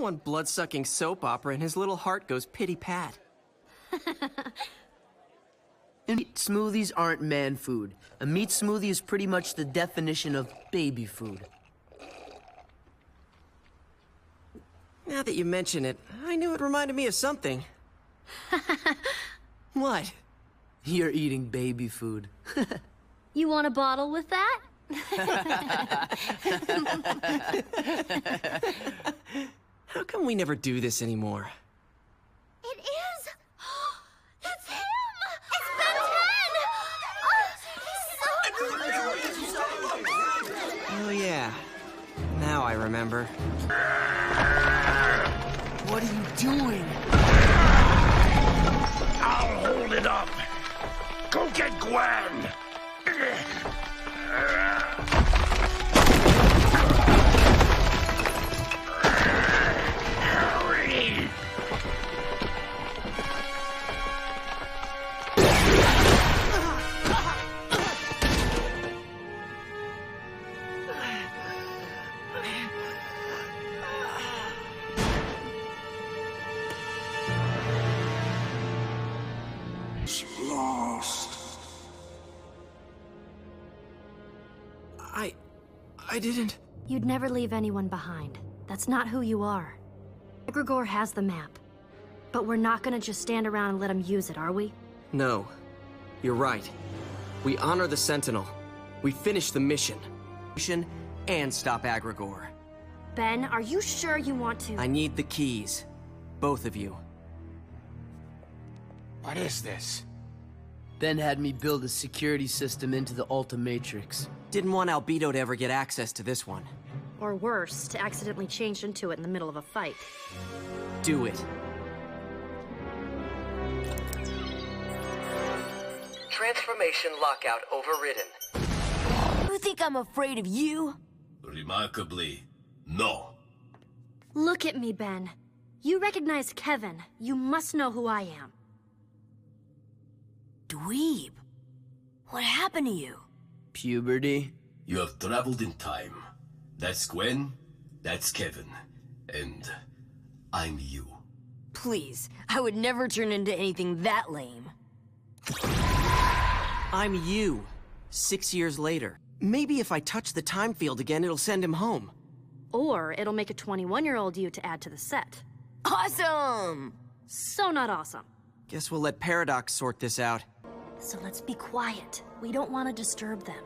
One blood-sucking soap opera and his little heart goes pitty-pat. Meat smoothies aren't man food. A meat smoothie is pretty much the definition of baby food. Now that you mention it, I knew it reminded me of something. What? You're eating baby food. You want a bottle with that? How come we never do this anymore? It is! It's him! It's Ben 10! Oh yeah. Now I remember. What are you doing? I'll hold it up. Go get Gwen. Hurry. Lost. I didn't... You'd never leave anyone behind. That's not who you are. Egregore has the map. But we're not gonna just stand around and let him use it, are we? No. You're right. We honor the Sentinel. We finish the mission. And stop Egregore. Ben, are you sure you want to? I need the keys. Both of you. What is this? Ben had me build a security system into the Ultra Matrix. Didn't want Albedo to ever get access to this one. Or worse, to accidentally change into it in the middle of a fight. Do it. Transformation lockout overridden. You think I'm afraid of you? Remarkably, no. Look at me, Ben. You recognize Kevin. You must know who I am. Dweeb. What happened to you? Puberty? You have traveled in time. That's Gwen, that's Kevin, and I'm you. Please, I would never turn into anything that lame. I'm you. 6 years later. Maybe if I touch the time field again, it'll send him home. Or it'll make a 21-year-old you to add to the set. Awesome! So not awesome. Guess we'll let Paradox sort this out. So let's be quiet. We don't want to disturb them.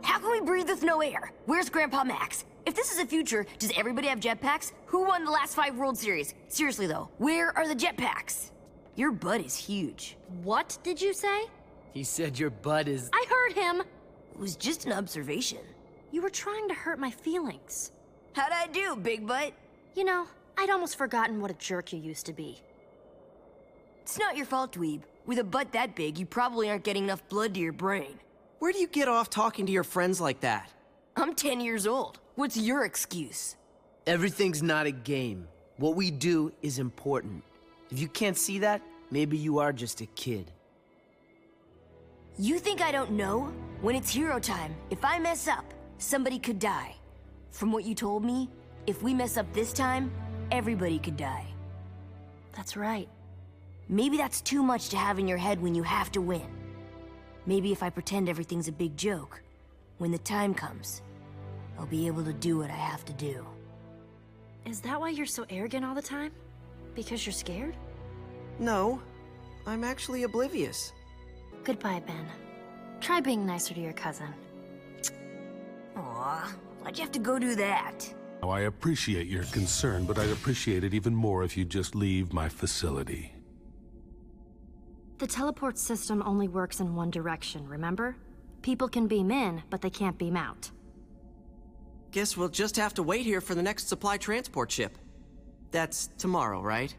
How can we breathe with no air? Where's Grandpa Max? If this is the future, does everybody have jetpacks? Who won the last 5 World Series? Seriously though, where are the jetpacks? Your butt is huge. What did you say? He said your butt is... I heard him! It was just an observation. You were trying to hurt my feelings. How'd I do, big butt? You know, I'd almost forgotten what a jerk you used to be. It's not your fault, Dweeb. With a butt that big, you probably aren't getting enough blood to your brain. Where do you get off talking to your friends like that? I'm 10 years old. What's your excuse? Everything's not a game. What we do is important. If you can't see that, maybe you are just a kid. You think I don't know? When it's hero time, if I mess up, somebody could die. From what you told me, if we mess up this time, everybody could die. That's right. Maybe that's too much to have in your head when you have to win. Maybe if I pretend everything's a big joke, when the time comes, I'll be able to do what I have to do. Is that why you're so arrogant all the time? Because you're scared? No. I'm actually oblivious. Goodbye, Ben. Try being nicer to your cousin. Aw, why'd you have to go do that? Now, I appreciate your concern, but I'd appreciate it even more if you'd just leave my facility. The teleport system only works in one direction, remember? People can beam in, but they can't beam out. Guess we'll just have to wait here for the next supply transport ship. That's tomorrow, right?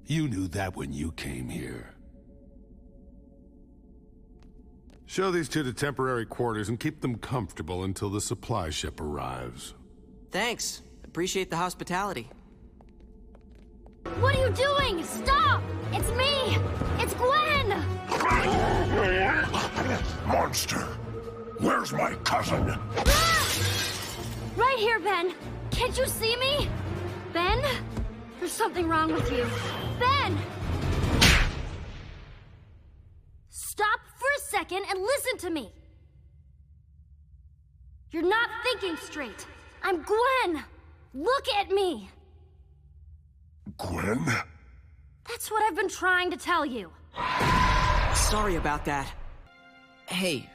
You knew that when you came here. Show these two to temporary quarters and keep them comfortable until the supply ship arrives. Thanks. Appreciate the hospitality. What are you doing? Stop! It's me! It's Gwen! Monster! Where's my cousin? Ah! Right here, Ben! Can't you see me? Ben? something wrong with you. Ben! Stop for a second and listen to me. You're not thinking straight. I'm Gwen. Look at me. Gwen? That's what I've been trying to tell you. Sorry about that. Hey,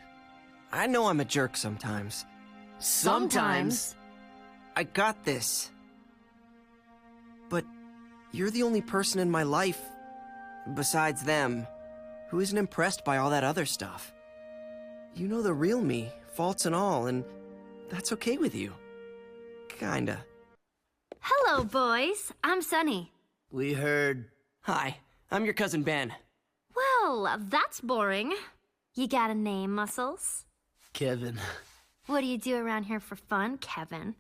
I know I'm a jerk sometimes. Sometimes. I got this. But you're the only person in my life, besides them, who isn't impressed by all that other stuff. You know the real me, faults and all, and that's okay with you. Kinda. Hello, boys. I'm Sunny. We heard... Hi, I'm your cousin Ben. Well, that's boring. You got a name, Muscles? Kevin. What do you do around here for fun, Kevin?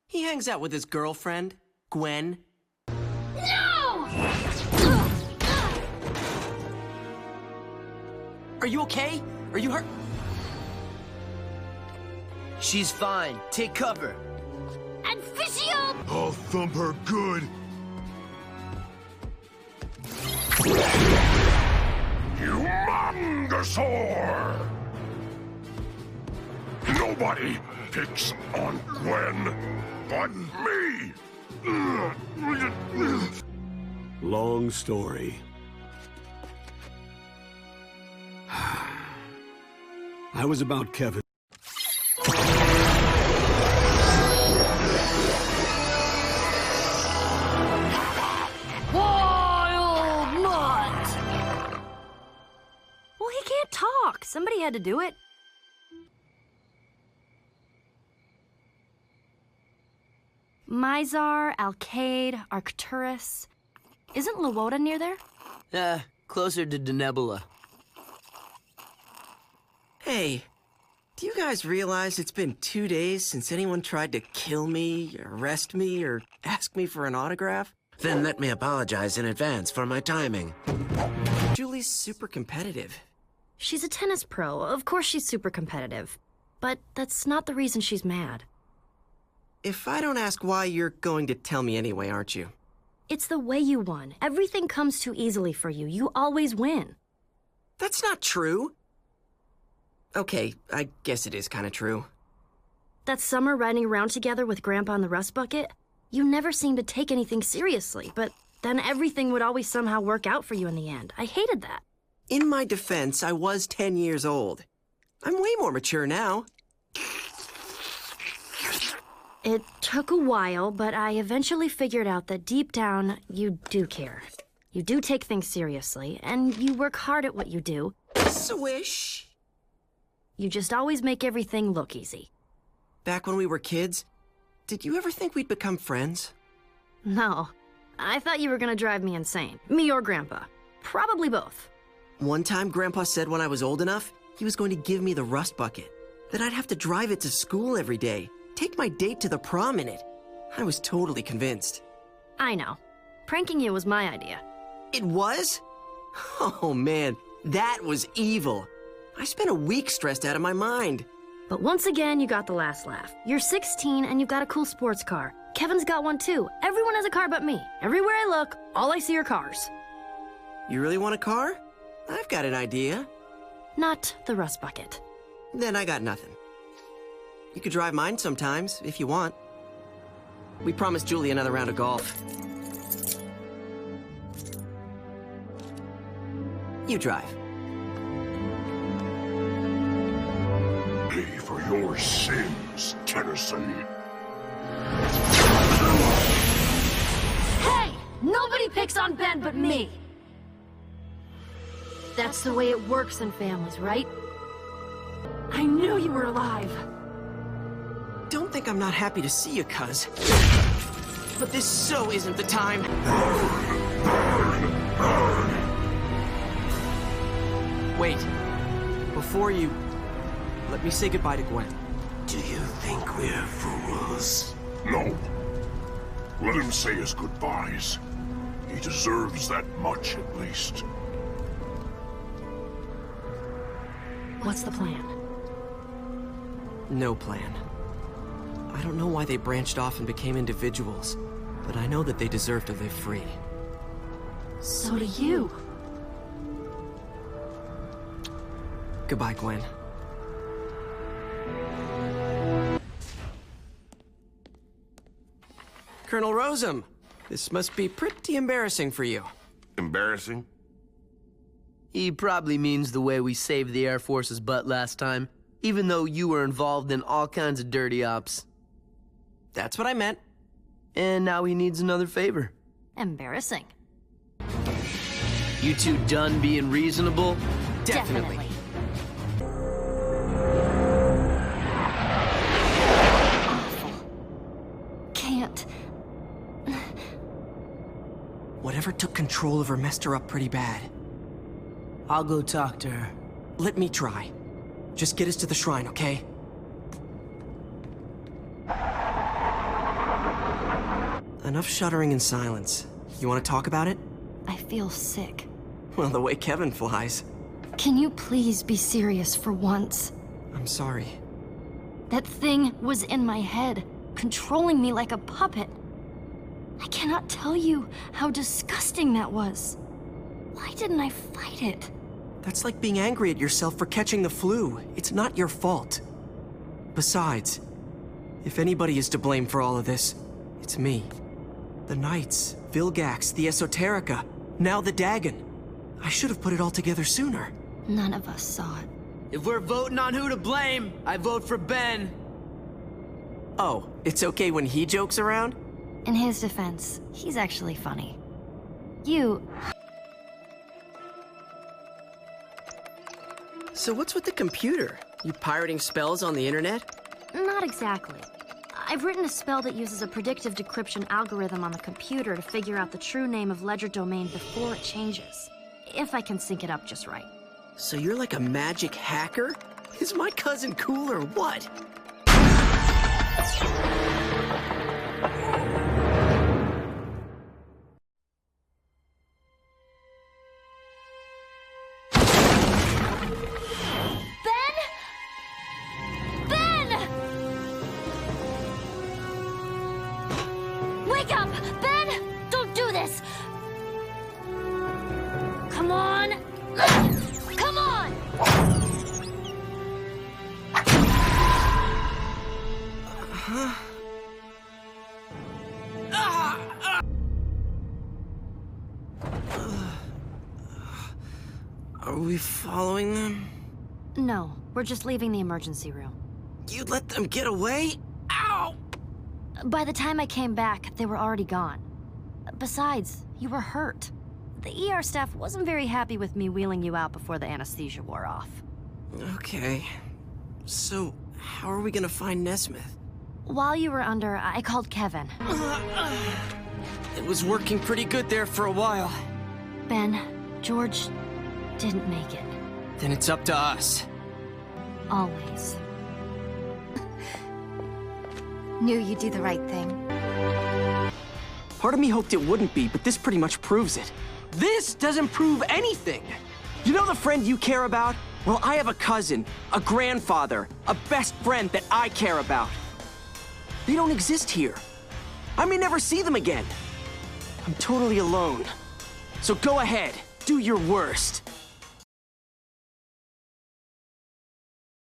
He hangs out with his girlfriend, Gwen. No! Are you okay? Are you hurt? She's fine. Take cover. And Fishy-o! I'll thump her good. Humongosaur! Nobody picks on Gwen but me! Long story. I was about Kevin. Wild Mutt! Well, he can't talk. Somebody had to do it. Mizar, Alcade, Arcturus. Isn't Lawota near there? Closer to Denebula. Hey, do you guys realize it's been 2 days since anyone tried to kill me, arrest me, or ask me for an autograph? Then let me apologize in advance for my timing. Julie's super competitive. She's a tennis pro. Of course she's super competitive. But that's not the reason she's mad. If I don't ask why, you're going to tell me anyway, aren't you? It's the way you won. Everything comes too easily for you. You always win. That's not true. Okay, I guess it is kind of true. That summer riding around together with Grandpa in the rust bucket, you never seemed to take anything seriously, but then everything would always somehow work out for you in the end. I hated that. In my defense, I was 10 years old. I'm way more mature now. It took a while, but I eventually figured out that deep down, you do care. You do take things seriously, and you work hard at what you do. Swish! You just always make everything look easy. Back when we were kids, did you ever think we'd become friends? No. I thought you were gonna drive me insane. Me or Grandpa. Probably both. One time, Grandpa said when I was old enough, he was going to give me the rust bucket. That I'd have to drive it to school every day. Take my date to the prom in it. I was totally convinced. I know. Pranking you was my idea. It was? Oh man, that was evil. I spent a week stressed out of my mind. But once again, you got the last laugh. You're 16 and you've got a cool sports car. Kevin's got one too. Everyone has a car but me. Everywhere I look, all I see are cars. You really want a car? I've got an idea. Not the rust bucket. Then I got nothing. You could drive mine sometimes, if you want. We promised Julie another round of golf. You drive. Pay for your sins, Tennessee. Hey! Nobody picks on Ben but me! That's the way it works in families, right? I knew you were alive. Don't think I'm not happy to see you, cuz. But this so isn't the time. Wait. Before you... let me say goodbye to Gwen. Do you think we're fools? No. Let him say his goodbyes. He deserves that much, at least. What's the plan? No plan. I don't know why they branched off and became individuals. but I know that they deserve to live free. So do you. Goodbye, Gwen. Colonel Rosem, this must be pretty embarrassing for you. Embarrassing? He probably means the way we saved the Air Force's butt last time, even though you were involved in all kinds of dirty ops. That's what I meant. And now he needs another favor. Embarrassing. You two done being reasonable? Definitely. Awful. Can't. Whatever took control of her messed her up pretty bad. I'll go talk to her. Let me try. Just get us to the shrine, okay? Enough shuddering in silence. You want to talk about it? I feel sick. Well, the way Kevin flies. Can you please be serious for once? I'm sorry. That thing was in my head, controlling me like a puppet. I cannot tell you how disgusting that was. Why didn't I fight it? That's like being angry at yourself for catching the flu. It's not your fault. Besides, if anybody is to blame for all of this, it's me. The Knights, Vilgax, the Esoterica, now the Dagon. I should have put it all together sooner. None of us saw it. If we're voting on who to blame, I vote for Ben. Oh, it's okay when he jokes around? In his defense, he's actually funny. You... So what's with the computer? You pirating spells on the internet? Not exactly. I've written a spell that uses a predictive decryption algorithm on the computer to figure out the true name of ledger domain before it changes. If I can sync it up just right. So you're like a magic hacker? Is my cousin cool or what? Wake up! Ben! Don't do this! Come on! Come on! Are we following them? No, we're just leaving the emergency room. You let them get away? Ow! By the time I came back, they were already gone. Besides, you were hurt. The ER staff wasn't very happy with me wheeling you out before the anesthesia wore off. Okay. So, how are we gonna find Nesmith? While you were under, I called Kevin. It was working pretty good there for a while. Ben, George didn't make it. Then it's up to us. Always. Knew you'd do the right thing. Part of me hoped it wouldn't be, but this pretty much proves it. This doesn't prove anything! You know the friend you care about? Well, I have a cousin, a grandfather, a best friend that I care about. They don't exist here. I may never see them again. I'm totally alone. So go ahead, do your worst.